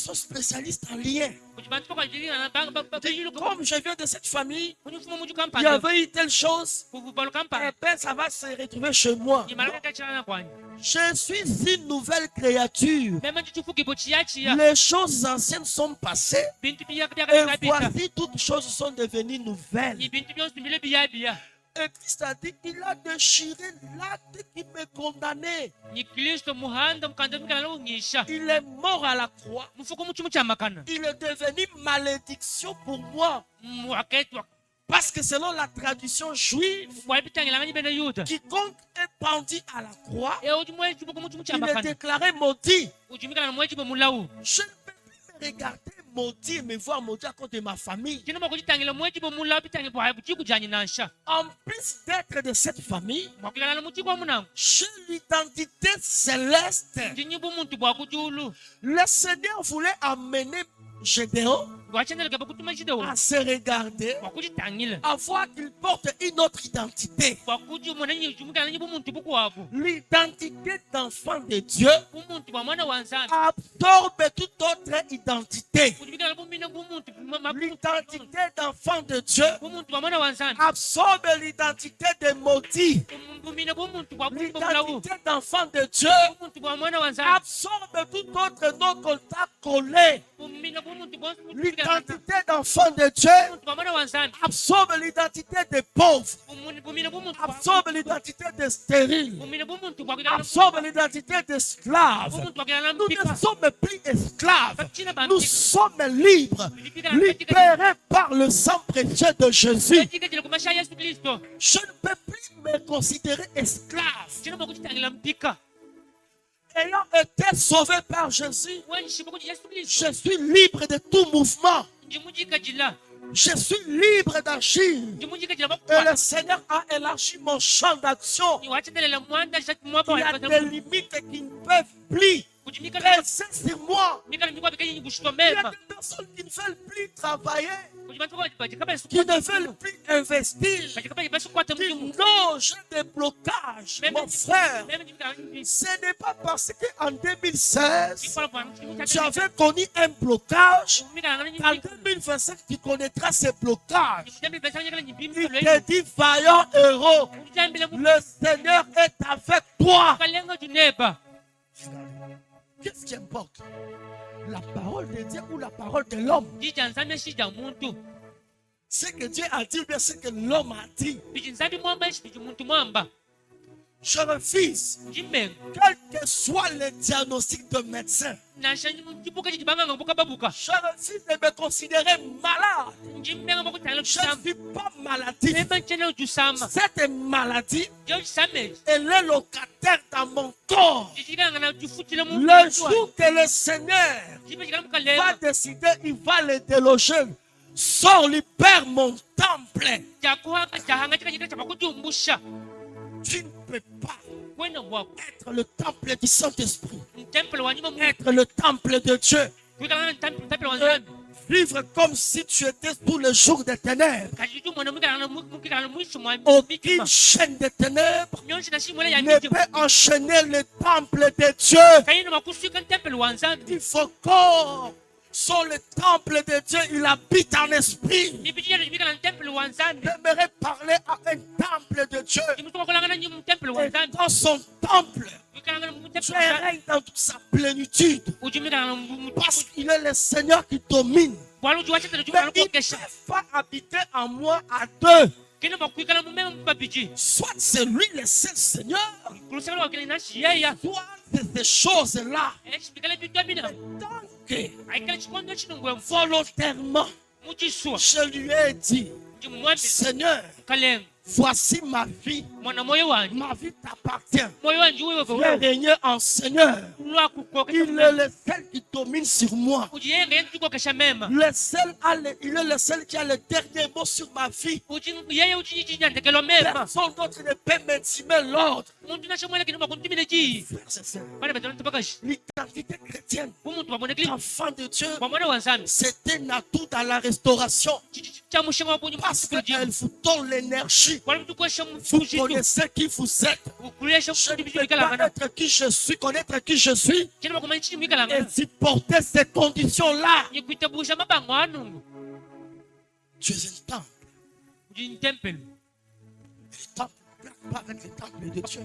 sont spécialistes en lien. Comme je viens de cette famille, il y avait eu telle chose, et ben ça va se retrouver chez moi. Je suis une nouvelle créature. Les choses anciennes sont passées, et voici toutes choses sont devenues nouvelles. Et Christ a dit, il a déchiré l'acte qui me condamnait. Il est mort à la croix. Il est devenu malédiction pour moi. Parce que selon la tradition juive, quiconque est pendu à la croix, il est déclaré maudit. Je ne peux plus me regarder maudit et me voir maudit à cause de ma famille. En plus d'être de cette famille, j'ai l'identité céleste. Le Seigneur voulait amener Gédéon à se regarder, à voir qu'il porte une autre identité. L'identité d'enfant de Dieu absorbe toute autre identité. L'identité d'enfant de Dieu absorbe l'identité de maudit. L'identité d'enfant de Dieu absorbe tout autre nom qu'on t'a collé. L'identité d'enfant de Dieu absorbe l'identité des pauvres, absorbe l'identité des stériles, absorbe l'identité d'esclaves. Nous ne sommes plus esclaves, nous sommes libres, libérés par le sang précieux de Jésus. Je ne peux plus me considérer esclave. Ayant été sauvé par Jésus, je suis libre de tout mouvement. Je suis libre d'agir. Et le Seigneur a élargi mon champ d'action. Il y a des limites qui ne peuvent plus peser sur moi. Il y a des personnes qui ne veulent plus travailler, qui ne veulent plus investir. Non, j'ai des blocages, mon frère. Ce n'est pas parce qu'en 2016, tu avais connu un blocage, qu'en 2025, tu connaîtras ces blocages. Il te dit, vaillant héros, le Seigneur est avec toi. Qu'est-ce qui importe? La parole de Dieu ou la parole de l'homme? Ce que Dieu a dit ou bien ce que l'homme a dit. Je refuse, quel que soit le diagnostic de médecin, je refuse de me considérer malade. Je ne suis pas maladif. Cette maladie, elle est locataire dans mon corps. Le jour que le Seigneur va décider, il va le déloger. Sors, libère mon temple. Tu ne peux pas être le temple du Saint-Esprit, être le temple de Dieu, vivre comme si tu étais sous le jour des ténèbres. Aucune chaîne de ténèbres ne peut enchaîner le temple de Dieu. Il faut corps sur le temple de Dieu, il habite en esprit. J'aimerais parler à un temple de Dieu. Et dans son temple, Dieu règne dans toute sa plénitude. Parce qu'il est le Seigneur qui domine. Mais il ne peut pas habiter en moi à deux. Soit c'est lui le seul Seigneur, soit c'est ces choses-là. Tant que volontairement, je lui ai dit, Seigneur, voici ma vie. Ma vie t'appartient. Viens régner en Seigneur. Il est le seul qui domine sur moi. Il est le seul qui a le dernier mot sur ma vie. Personne d'autre ne peut m'intimer l'ordre. L'identité chrétienne, l'enfant de Dieu, c'est un atout dans la restauration. Parce Parce qu'elle vous donne l'énergie. Vous connaissez qui vous êtes. Je ne peux pas être qui je suis, connaître qui je suis et supporter ces conditions-là. Tu es un temple. Le temple ne plaque pas avec le temple de Dieu.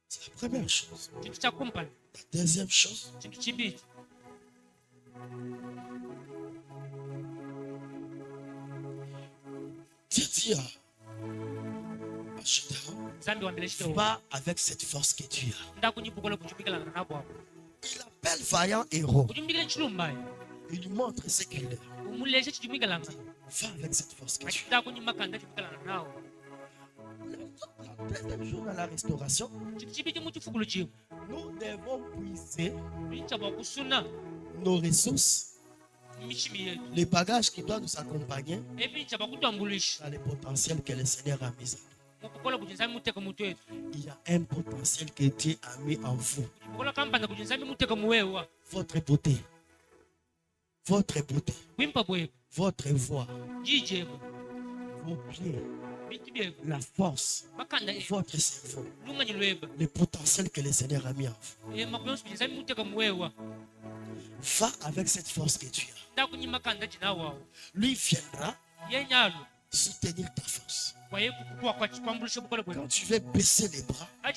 C'est la première chose. La deuxième chose. Dieu dit à Gédéon, va avec cette force que tu as. Il appelle vaillant héros. Il lui montre ce qu'il est. Va avec cette force que tu as. La deuxième chose dans la restauration, nous devons puiser nos ressources, les bagages qui doivent nous accompagner dans les potentiels que le Seigneur a mis en nous. Il y a un potentiel que Dieu a mis en vous. Votre beauté, votre beauté, votre voix, vos pieds, la force, votre cerveau, le potentiel que le Seigneur a mis en vous. Va avec cette force que tu as. Lui viendra soutenir ta force. Quand tu veux baisser les bras, il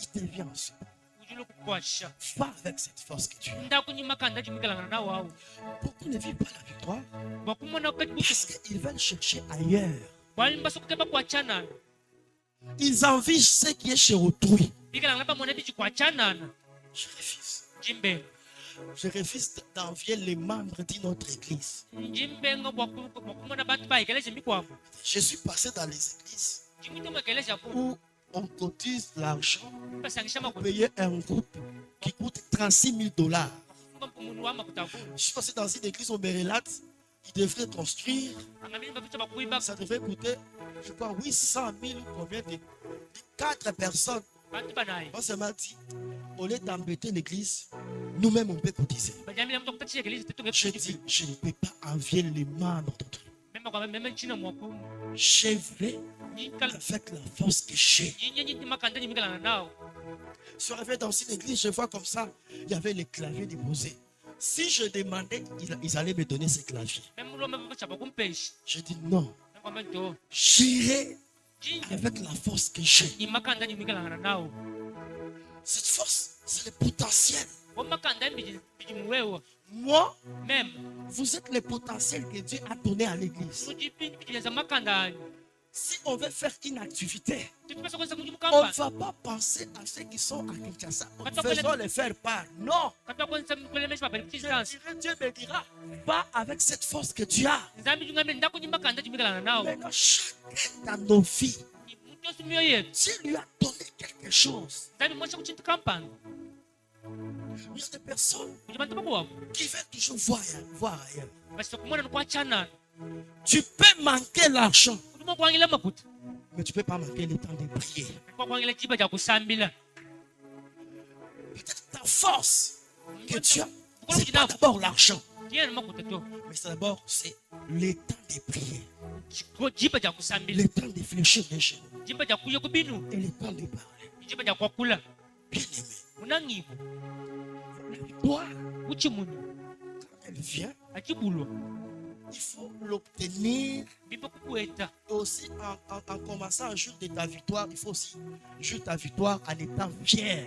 te vient ensuite. Va avec cette force que tu as. Beaucoup ne vivent pas la victoire parce qu'ils veulent chercher ailleurs. Ils envient ce qui est chez autrui. Je refuse d'envier les membres de notre église. Je suis passé dans les églises où on cotise l'argent pour payer un groupe qui coûte $36,000. Je suis passé dans une église au Maryland. Il devrait construire. Ça devrait coûter, je crois, 800 000 ou combien de 4 personnes. On se m'a dit, au lieu d'embêter l'église, nous-mêmes on peut cotiser. Je dis, je ne peux pas envier les membres d'autrui. Je vais avec la force que j'ai. Je suis arrivé dans une église, je vois comme ça, il y avait les claviers déposés. Si je demandais, ils allaient me donner ces claviers. Je dis non. J'irai avec la force que j'ai. Cette force, c'est le potentiel. Moi, même, vous êtes le potentiel que Dieu a donné à l'église. Si on veut faire une activité, on ne va pas penser à ceux qui sont à Kinshasa. Faisons les faire part. Non. Dieu me dira, va avec cette force que tu as. Maintenant, chacun dans nos vies, Dieu lui a donné quelque chose. Il y a des personnes qui veulent toujours voir ailleurs. Tu peux manquer l'argent, mais tu ne peux pas manquer le temps de prier. Peut-être ta force que tu as, ce n'est pas d'abord l'argent, mais c'est d'abord le temps de prier, le temps de fléchir les genoux et le temps de parler. Bien-aimé, la victoire, quand elle vient, il faut l'obtenir aussi en commençant à jouir de ta victoire. Il faut aussi jouir ta victoire en étant fier.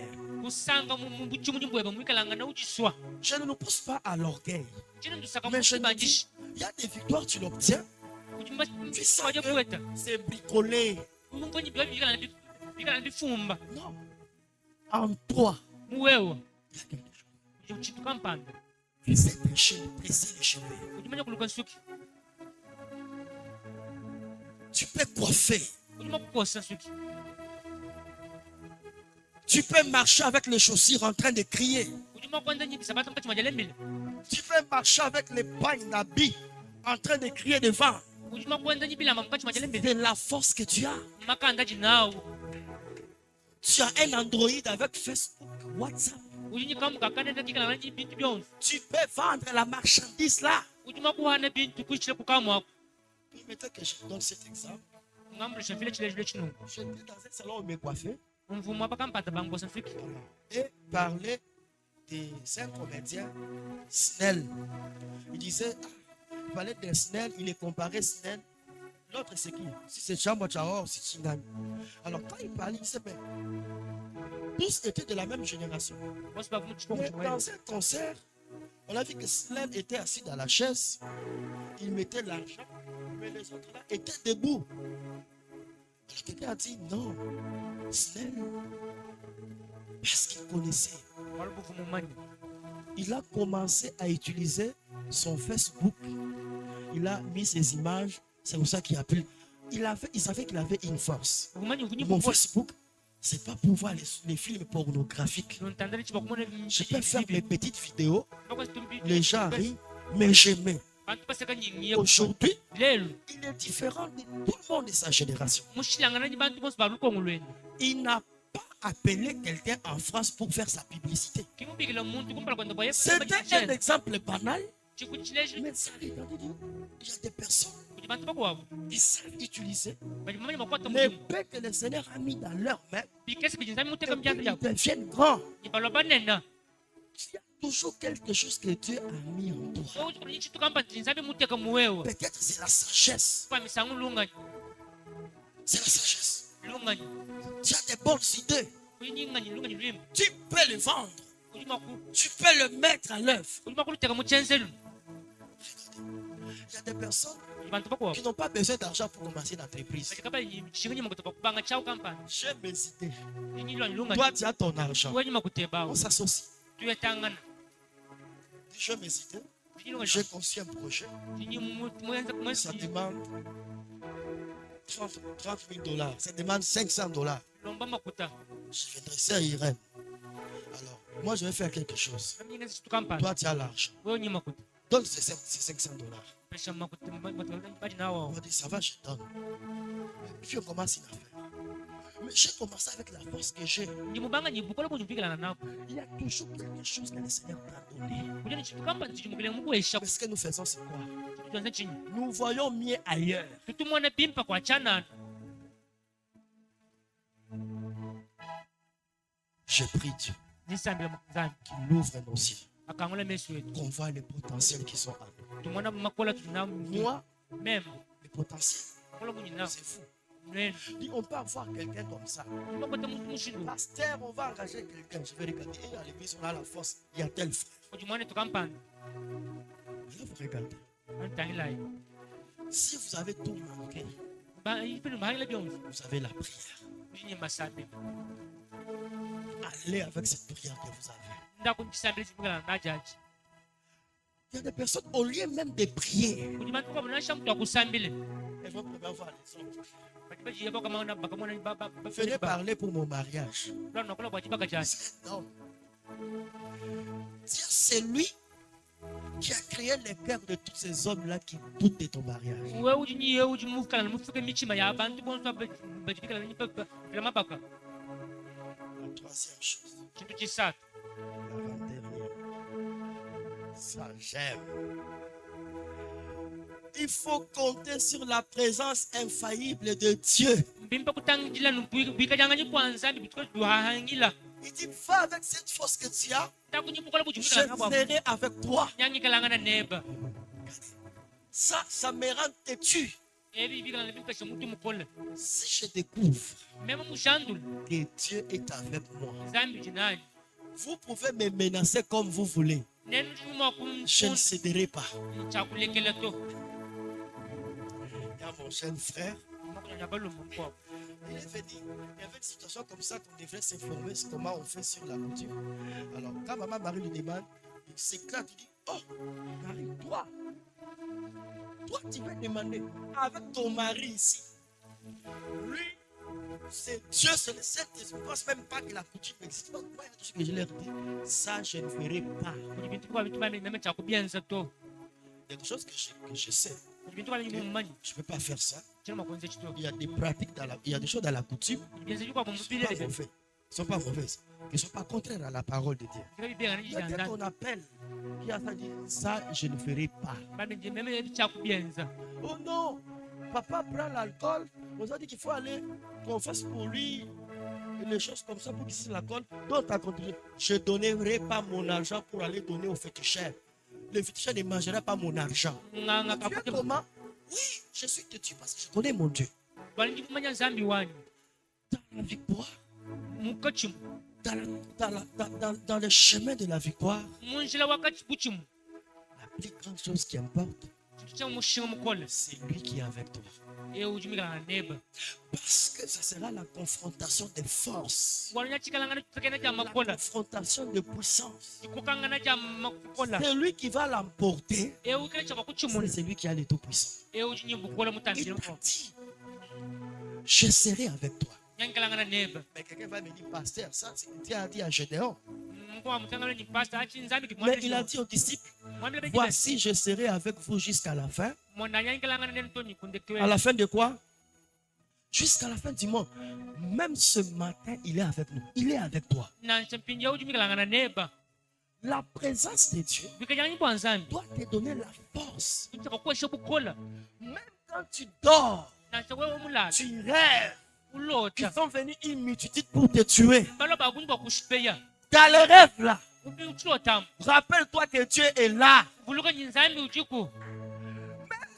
Je ne nous pousse pas à l'orgueil. Mais je me dis, il y a des victoires, tu l'obtiens. Tu sens que c'est bricolé. Non. En toi, il y a quelque chose. Tu sais tresser les cheveux. Tu peux coiffer. Tu peux marcher avec les chaussures en train de crier. Tu peux marcher avec les pagnes d'habits en train de crier devant. C'est la force que tu as. Tu as un Android avec Facebook, WhatsApp. Tu peux vendre la marchandise là. Permettez que je donne cet exemple. J'étais dans un salon où me coiffait et parlait un comédien, Snell. Il disait, il parlait de Snell, il les comparait Snell. L'autre, c'est qui? Si c'est Chambo Chao, c'est Chingani. Alors, quand il parlait, il disait, mais tous étaient de la même génération. Mais dans un concert, on a vu que Snell était assis dans la chaise, il mettait l'argent, mais les autres là étaient debout. Alors, quelqu'un a dit, non, Snell, parce qu'il connaissait. Il a commencé à utiliser son Facebook. Il a mis ses images. C'est pour ça qu'il a pu. Il savait qu'il avait une force. Mon Facebook, c'est pas pour voir les films pornographiques. Je peux faire mes petites vidéos. Les gens rient, mais j'aimais. Aujourd'hui, il est différent de tout le monde de sa génération. Il n'a pas appelé quelqu'un en France pour faire sa publicité. C'était un exemple banal. Mais ça, il y a des personnes qui savent utiliser les paix que le Seigneur a mis dans leurs mains. Ils deviennent grands. Il y a toujours quelque chose que Dieu a mis en toi. Peut-être c'est la sagesse. C'est la sagesse. Tu as des bonnes idées. Tu peux les vendre. Tu peux le mettre à l'œuvre. Il y a des personnes qui n'ont pas besoin d'argent pour commencer l'entreprise. J'ai mes idées. Toi, tu as ton argent. On s'associe. J'ai mes idées. J'ai conçu un projet. Ça demande 30 000 $. Ça demande 500 $. Je viendrai, c'est Irène. Alors, moi, je vais faire quelque chose. Toi, tu as l'argent. Donne ces 500 $. On va dire, ça va, je donne. Puis on commence une affaire. Mais j'ai commencé avec la force que j'ai. Il y a toujours quelque chose que le Seigneur t'a donné. Mais ce que nous faisons, c'est quoi? Nous voyons mieux ailleurs. Je prie Dieu qu'il ouvre nos yeux, qu'on voit les potentiels qui sont à nous. Moi, même les potentiels, c'est fou. On peut avoir quelqu'un comme ça. Pasteur, on va engager quelqu'un. Je vais regarder. Et à l'église, on a la force. Il y a tel frère. Je vais vous regarder. Si vous avez tout manqué, vous avez la prière. Allez avec cette prière que vous avez. Il y a des personnes, au lieu même de prier, elles vont voir les autres. Venez parler pour mon mariage. Non. C'est lui qui a créé le cœur de tous ces hommes-là qui doutent de ton mariage. La troisième chose. L'avant-dernière. Ça, j'aime. Il faut compter sur la présence infaillible de Dieu. Il dit, va avec cette force que tu as. Je serai avec toi. Ça me rend têtu. Si je découvre que Dieu est avec moi, vous pouvez me menacer comme vous voulez. Je ne céderai pas. Il y a mon jeune frère. Il est venu. Il y avait une situation comme ça qu'on devrait s'informer sur comment on fait sur la couture. Alors, quand maman Marie lui demande, il s'éclate, il dit, oh, Marie, toi, tu vas demander avec ton mari ici. Lui, c'est Dieu, c'est le Saint-Esprit. Je ne pense même pas que la couture existe. Donc, moi, ce que je leur dis, ça, je ne ferai pas. Il y a des choses que je sais. Je ne peux pas faire ça. Il y a des pratiques, il y a des choses dans la coutume qui ne sont pas mauvaises. qui ne sont pas contraires à la parole de Dieu. Peut-être qu'on appelle, qui a dit ça, je ne ferai pas. Oh non, papa prend l'alcool, on a dit qu'il faut aller, qu'on fasse pour lui les choses comme ça pour qu'il signe l'alcool. Donc, tu as continué. Je ne donnerai pas mon argent pour aller donner aux féticheurs. Le féticheur ne mangerait pas mon argent. Tu es comment? Oui, je suis têtu parce que je connais mon Dieu. Dans la victoire, dans le chemin de la victoire, la plus grande chose qui importe, c'est lui qui est avec toi. Parce que ça sera la confrontation de force, la confrontation de puissance. C'est lui qui va l'emporter. C'est lui qui a le tout-puissant. Il t'a dit, je serai avec toi. Mais quelqu'un va me dire, pasteur, ça, Dieu a dit à Gédéon. Mais il a dit aux disciples, voici, je serai avec vous jusqu'à la fin. À la fin de quoi? Jusqu'à la fin du monde. Même ce matin, il est avec nous. Il est avec toi. La présence de Dieu doit te donner la force. Même quand tu dors, tu rêves qu'ils sont venus une multitude pour te tuer. Dans les rêves là, rappelle-toi que Dieu est là. Même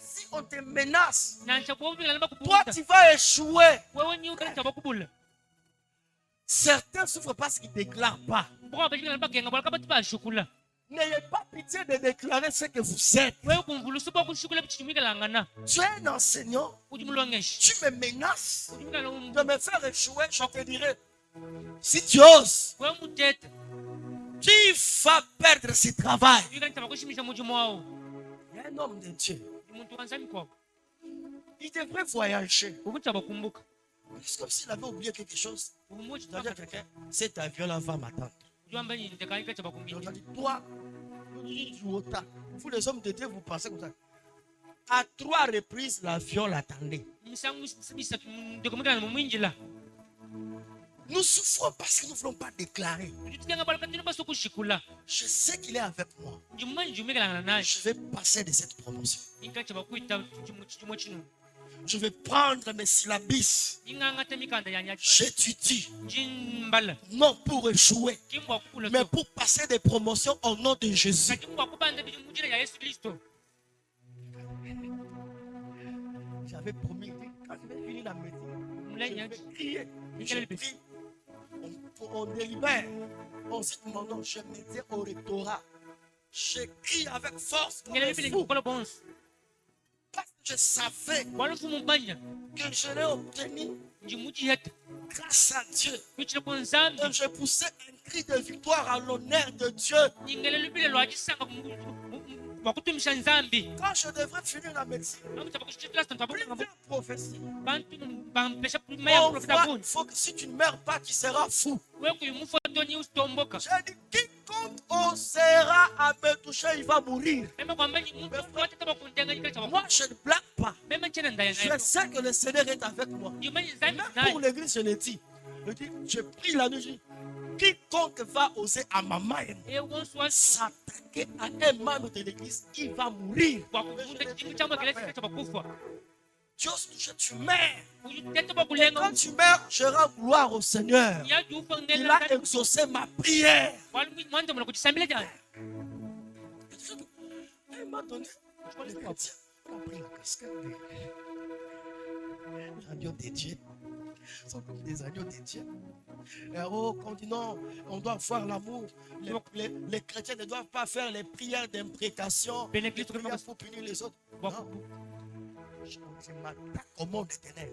si on te menace, toi tu vas échouer. Certains souffrent parce qu'ils ne déclarent pas. N'ayez pas pitié de déclarer ce que vous êtes. Tu es un enseignant. Tu me menaces de me faire échouer. Je te dirai, si tu oses, tu vas perdre ce travail. Il y a un homme de Dieu. Il devrait voyager. C'est comme s'il avait oublié quelque chose. Je dois dire à quelqu'un, cet avion-là va m'attendre. Toi, vous les hommes de Dieu, vous pensez comme ça. À 3 reprises, l'avion l'attendait. Nous souffrons parce que nous ne voulons pas déclarer. Je sais qu'il est avec moi. Je vais passer de cette promotion. Je vais prendre mes syllabis. J'étudie. Non pour échouer, mais pour passer des promotions au nom de Jésus. J'avais promis, quand je vais finir la médecine, je vais crier. Je prie. On délibère. On cite mon nom. Je me dis au rectorat. Je crie avec force. Parce que je savais que je l'ai obtenu grâce à Dieu. Et je poussais un cri de victoire à l'honneur de Dieu. Quand je devrais finir la médecine, plusieurs prophéties. Il faut que si tu ne meurs pas, tu seras fou. J'ai dit, quiconque osera à me toucher, il va mourir. Moi, je ne blague pas. Je sais que le Seigneur est avec moi. Même pour l'église, je l'ai dit. Je prie la nuit, je dis, quiconque va oser à ma main s'attaquer à un membre de l'église, il va mourir. Tu oses toucher, tu meurs. Et quand tu meurs, je rends gloire au Seigneur. Il a exaucé ma prière. Il m'a donné, les chrétiens, on a pris la casquette des agneaux de Dieu. Ils sont comme des agneaux de Dieu. Et oh, quand on dit non, on doit avoir l'amour. Les chrétiens ne doivent pas faire les prières d'imprécation, les prières pour punir les autres. Non. Je m'attaque au monde éternel.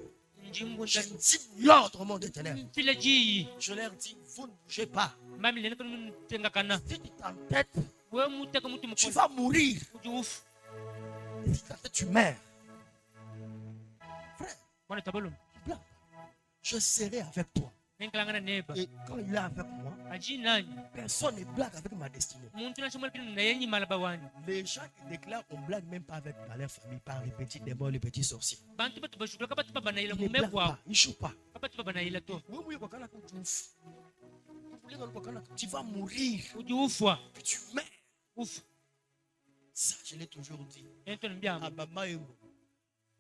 J'intime l'ordre au monde éternel. Je leur dis, vous ne bougez pas. Si tu t'entêtes, tu vas mourir. Et si tu meurs, frère, je serai avec toi. Et quand il est avec moi, personne ne blague avec ma destinée. Les gens qui déclarent, on ne blague même pas avec leur famille, par les petits démons, les petits sorciers. Ils ne blaguent pas, ils ne jouent pas. Oui, Tu vas mourir. Puis tu meurs. Ouf. Ça, je l'ai toujours dit. À maman et moi,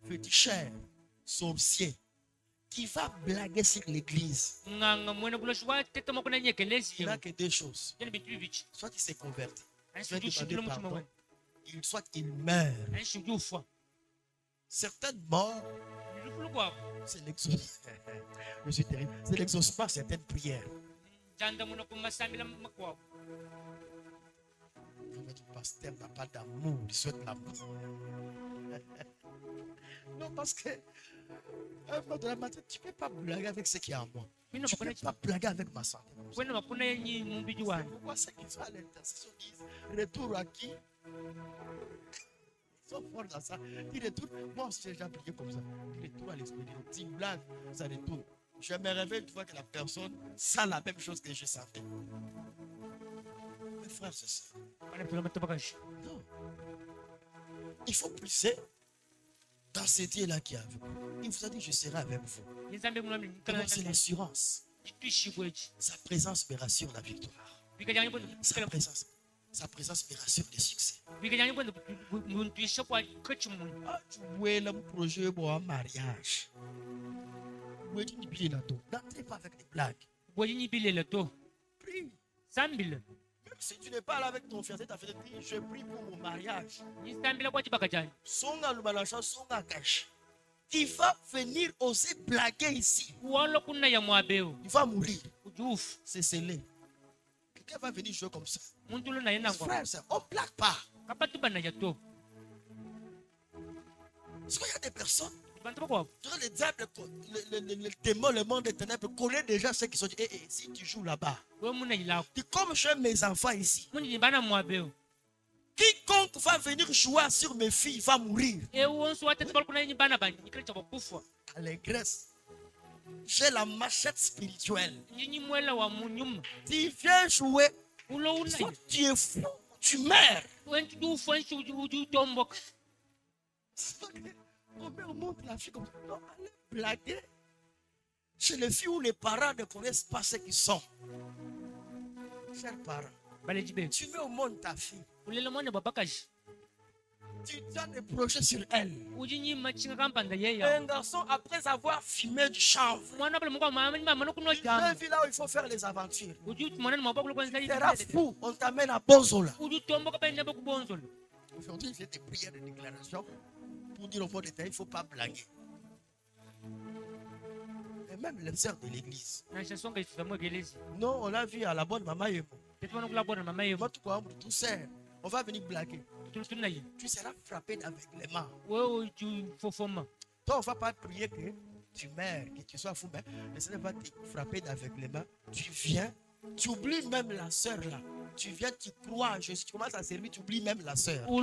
féticheur, sorcier, qui va blaguer sur l'église. Il n'a que deux choses. Soit il s'est converti, soit il demande pardon, soit il meurt. Certaines morts, c'est l'exaucement. Je suis terrible. C'est l'exaucement de certaines prières. Votre pasteur n'a pas d'amour, il souhaite l'amour. Non, parce que de la matin, tu ne peux pas blaguer avec ce qui est en moi. Tu ne peux pas blaguer avec ma santé. C'est pourquoi ceux qui sont à l'intercession disent retour à qui? Ils sont forts dans ça. Ils retournent. Moi aussi, j'ai déjà prié comme ça. Ils retournent à l'esprit. Ils blaguent, ça retourne. Je me réveille une fois que la personne sent la même chose que je sentais. Mes frères, c'est ça. Non. Il faut puiser dans ce Dieu-là qui est avec vous. Il vous a dit, je serai avec vous. C'est l'assurance. Sa présence me rassure la victoire. Sa présence me rassure le succès. Tu vois le projet pour un mariage. N'entrez pas avec des blagues. Prie. Même si tu n'es pas là avec ton fiancé, ta fiancée dit, je prie pour mon mariage. Il va venir oser blaguer ici. Il va mourir. C'est scellé. Quelqu'un va venir jouer comme ça. Frère, on ne blague pas. Parce qu'il y a des personnes. Le diable, le démon, le monde des ténèbres connaît déjà ceux qui sont dit, si tu joues là-bas, comme j'ai mes enfants ici, quiconque va venir jouer sur mes filles va mourir. Allégresse. J'ai la machette spirituelle. Tu viens jouer, soit tu es fou, tu meurs. On montre la fille comme ça. Non, allez blaguer. Chez les filles où les parents ne connaissent pas ce qu'ils sont. Chers parents, tu mets au monde ta fille. Tu as des projets sur elle. Un garçon, après avoir fumé du chanvre, il a vu là où il faut faire les aventures. Tu seras fou, on t'amène à Bonzola. Aujourd'hui, j'ai des prières de déclaration pour dire au monde état, il ne faut pas blaguer. Et même les sœurs de l'église. Non, on l'a vu à la bonne maman Yemo. On va venir blaguer. Tu seras frappé avec les mains. Toi, on ne va pas prier que tu meurs, que tu sois fou, mais le Seigneur va te frapper avec les mains. Tu viens, tu oublies même la sœur là. Tu viens, tu crois, tu commences à servir, tu oublies même la sœur. Quand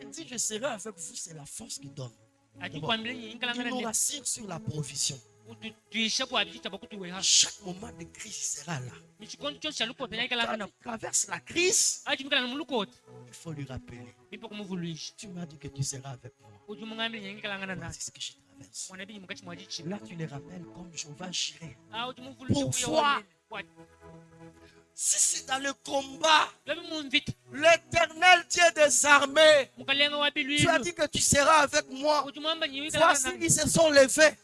il dit je serai avec vous, c'est la force qu'il donne. Il nous rassure sur la provision. Chaque moment de crise sera là. Quand il traverse la crise, il faut lui rappeler. Tu m'as dit que tu seras avec moi. C'est ce que je traverse. Là, tu les rappelles comme Jéhovah Jireh. Pourquoi? Si c'est dans le combat, l'Éternel Dieu des armées, tu as dit que tu seras avec moi. Voici, ils se sont levés.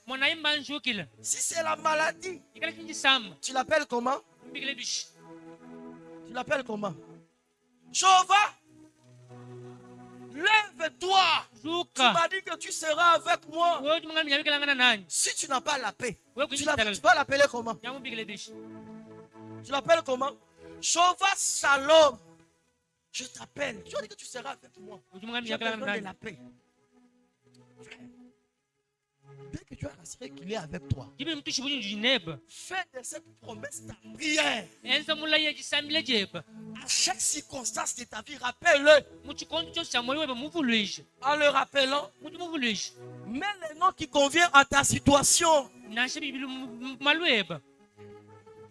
Si c'est la maladie, tu l'appelles comment? Tu l'appelles comment? Jéhovah, lève-toi. Tu m'as dit que tu seras avec moi. Si tu n'as pas la paix, tu vas l'appeler comment? Tu l'appelles comment? Jéhovah Shalom. Je t'appelle. Tu as dit que tu seras avec moi. J'ai besoin de la paix. Dès que tu as rassuré qu'il est avec toi, fais de cette promesse ta prière. À chaque circonstance de ta vie, rappelle-le. En le rappelant, mets le nom qui convient à ta situation.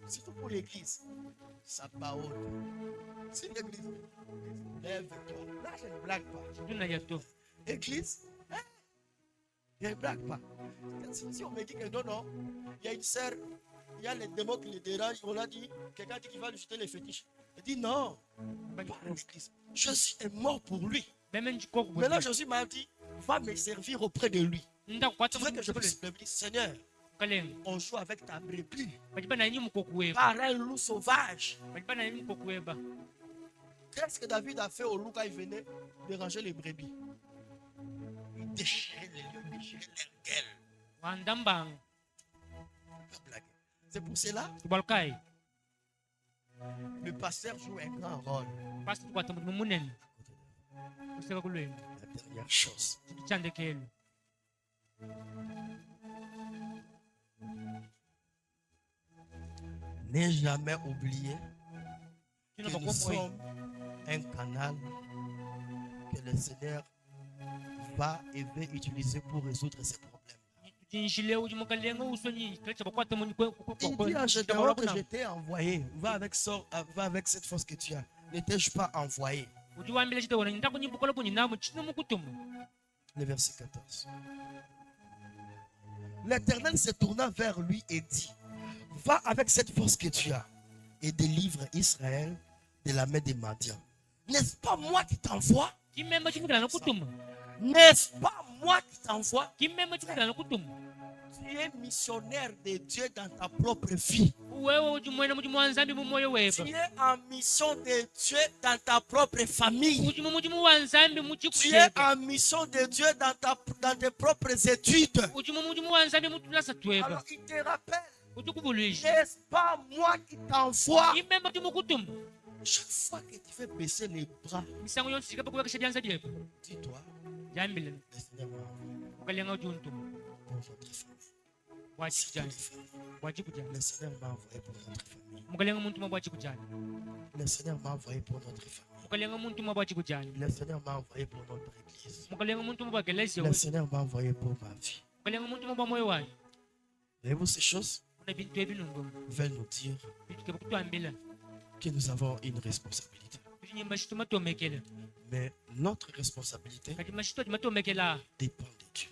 Surtout pour l'église. Ça parole. C'est l'église. Lève-toi. Là, je ne blague pas. Église. Je ne blague pas. Si on me dit que non, il y a une sœur, il y a les démons qui les dérangent, on a dit, quelqu'un dit qu'il va lui jeter les fétiches. Il dit non, pas à l'église. Jésus est mort pour lui. Maintenant, Jésus m'a dit, va me servir auprès de lui. C'est vrai que je peux me dire, Seigneur, on joue avec ta brebis. Par un loup sauvage. Qu'est-ce que David a fait au loup quand il venait déranger les brebis? Il déchirait les lions, il déchirait leur gueule. C'est pour cela le pasteur joue un grand rôle. La dernière chose. N'ai jamais oublié que nous sommes un canal que le Seigneur va et veut utiliser pour résoudre ses problèmes. Il dit à Gédéon que je t'ai envoyé. Va avec cette force que tu as. N'étais-je pas envoyé? Le verset 14. L'Éternel se tourna vers lui et dit, va avec cette force que tu as et délivre Israël de la main des Madians. N'est-ce pas moi qui t'envoie? N'est-ce pas moi qui t'envoie? Tu es missionnaire de Dieu dans ta propre vie. Tu es en mission de Dieu dans ta propre famille. Tu es en mission de Dieu dans tes propres études. Alors il te rappelle. N'est-ce pas moi qui t'envoie? Chaque fois que tu fais baisser les bras, dis-toi, le Seigneur m'a envoyé pour notre famille. Le Seigneur m'a envoyé pour notre famille. Le Seigneur m'a envoyé pour notre famille. Le Seigneur m'a envoyé pour notre église. Le Seigneur m'a envoyé pour ma vie. Voyez-vous ces choses veulent nous dire que nous avons une responsabilité. Mais notre responsabilité dépend de Dieu.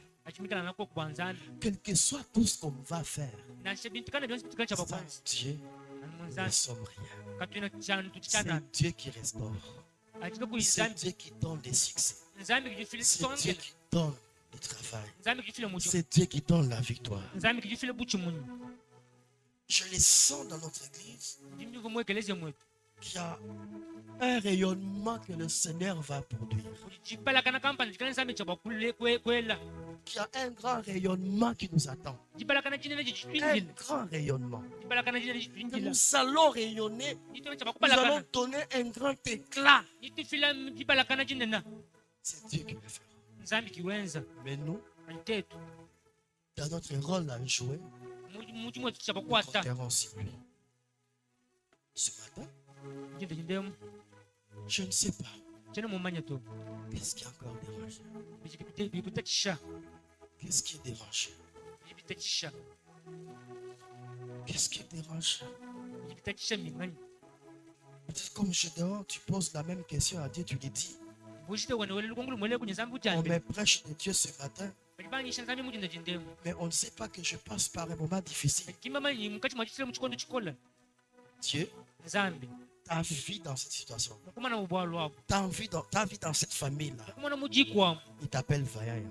Quel que soit tout ce qu'on va faire, sans Dieu, nous ne sommes rien. C'est Dieu qui restaure. C'est Dieu qui donne des succès. C'est Dieu qui donne le travail. C'est Dieu qui donne la victoire. Je les sens dans notre église qu'il y a un rayonnement que le Seigneur va produire. Qu'il y a un grand rayonnement qui nous attend. Un grand rayonnement. Que nous allons rayonner. Nous allons donner un grand éclat. C'est Dieu qui le fera. Mais nous, dans notre rôle à jouer, nous compterons sur lui. Ce matin, je ne sais pas. Qu'est-ce qui est encore dérangé? Qu'est-ce qui est dérangé? Qu'est-ce qui est dérangé? Peut-être comme Gédéon, tu poses la même question à Dieu, tu lui dis. On me prêche de Dieu ce matin. Mais on ne sait pas que je passe par un moment difficile. Dieu, ta vie dans cette situation, ta vie dans cette famille-là, il t'appelle vaillant.